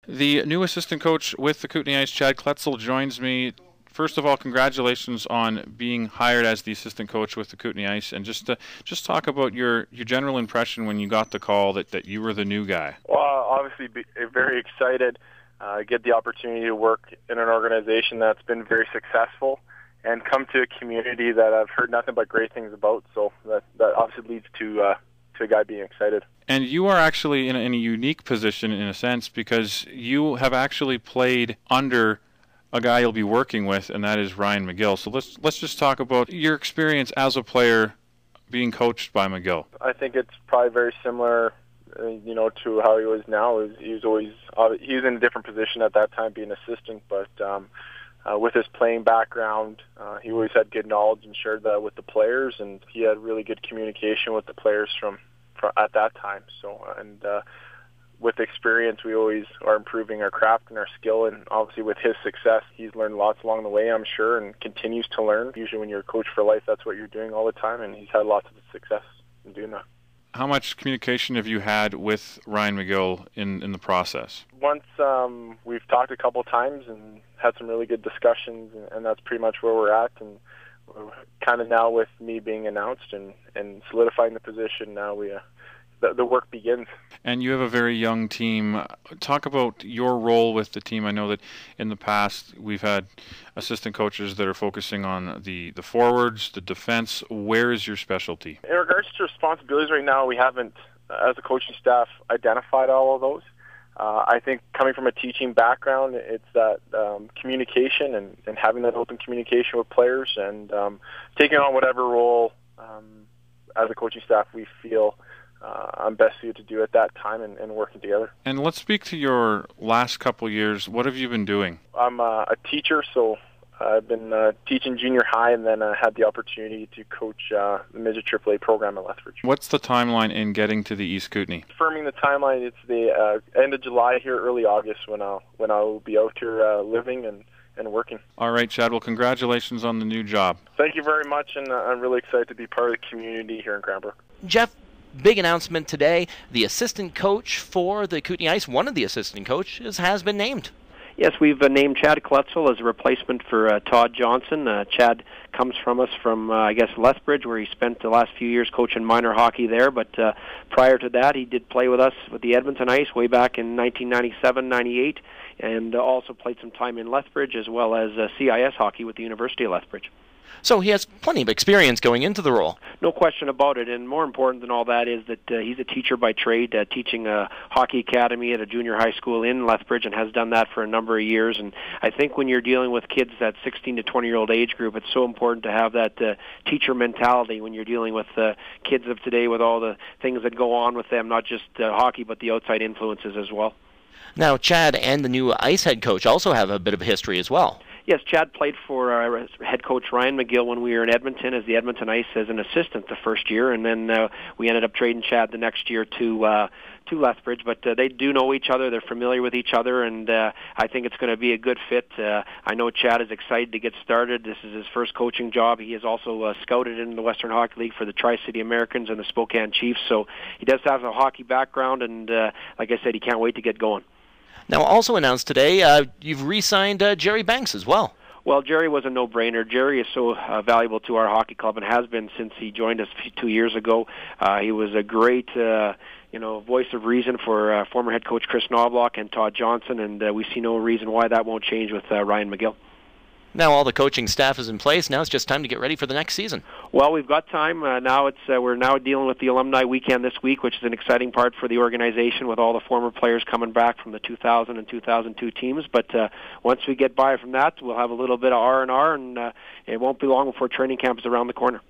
The new assistant coach with the Kootenay Ice, Chad Kletzel, joins me. First of all, congratulations on being hired as the assistant coach with the Kootenay Ice, and just talk about your general impression when you got the call that you were the new guy. Well, obviously, very excited. Get the opportunity to work in an organization that's been very successful and come to a community that I've heard nothing but great things about. So that obviously leads to a guy being excited. And you are actually in a unique position in a sense because you have actually played under a guy you'll be working with, and that is Ryan McGill. So let's just talk about your experience as a player being coached by McGill. I think it's probably very similar, to how he was now. He was in a different position at that time, being assistant, but with his playing background, he always had good knowledge and shared that with the players, and he had really good communication with the players from at that time. So, and with experience, we always are improving our craft and our skill, and obviously with his success, he's learned lots along the way, I'm sure, and continues to learn. Usually when you're a coach for life, that's what you're doing all the time, and he's had lots of success in doing that. How much communication have you had with Ryan McGill in the process? Once we've talked a couple times and had some really good discussions, and that's pretty much where we're at. And we're kind of now with me being announced and solidifying the position, now the work begins. And you have a very young team. Talk about your role with the team. I know that in the past we've had assistant coaches that are focusing on the forwards, the defense. Where is your specialty? In regards to responsibilities right now, we haven't, as a coaching staff, identified all of those. I think coming from a teaching background, it's that communication and having that open communication with players and taking on whatever role as a coaching staff we feel I'm best suited to do at that time and working together. And let's speak to your last couple years. What have you been doing? I'm a teacher, so I've been teaching junior high, and then I had the opportunity to coach the midget AAA program at Lethbridge. What's the timeline in getting to the East Kootenay? Confirming the timeline, it's the end of July here, early August, when I'll be out here living and working. All right, Chad. Well, congratulations on the new job. Thank you very much, and I'm really excited to be part of the community here in Cranbrook. Jeff, big announcement today. The assistant coach for the Kootenay Ice, one of the assistant coaches, has been named. Yes, we've named Chad Kletzel as a replacement for Todd Johnson. Chad comes from us from, Lethbridge, where he spent the last few years coaching minor hockey there. But prior to that, he did play with us with the Edmonton Ice way back in 1997-98, and also played some time in Lethbridge as well as CIS hockey with the University of Lethbridge. So he has plenty of experience going into the role. No question about it, and more important than all that is that he's a teacher by trade, teaching a hockey academy at a junior high school in Lethbridge, and has done that for a number of years. And I think when you're dealing with kids that 16 to 20-year-old age group, it's so important to have that teacher mentality when you're dealing with kids of today, with all the things that go on with them, not just hockey, but the outside influences as well. Now, Chad and the new ice head coach also have a bit of history as well. Yes, Chad played for head coach Ryan McGill when we were in Edmonton as the Edmonton Ice as an assistant the first year, and then we ended up trading Chad the next year to Lethbridge. But they do know each other; they're familiar with each other, and I think it's going to be a good fit. I know Chad is excited to get started. This is his first coaching job. He is also scouted in the Western Hockey League for the Tri-City Americans and the Spokane Chiefs, so he does have a hockey background, and like I said, he can't wait to get going. Now, also announced today, you've re-signed Jerry Banks as well. Well, Jerry was a no-brainer. Jerry is so valuable to our hockey club and has been since he joined us 2 years ago. He was a great, voice of reason for former head coach Chris Knobloch and Todd Johnson, and we see no reason why that won't change with Ryan McGill. Now all the coaching staff is in place. Now it's just time to get ready for the next season. Well, we've got time. Now we're now dealing with the alumni weekend this week, which is an exciting part for the organization with all the former players coming back from the 2000 and 2002 teams. But once we get by from that, we'll have a little bit of R&R, and it won't be long before training camp is around the corner.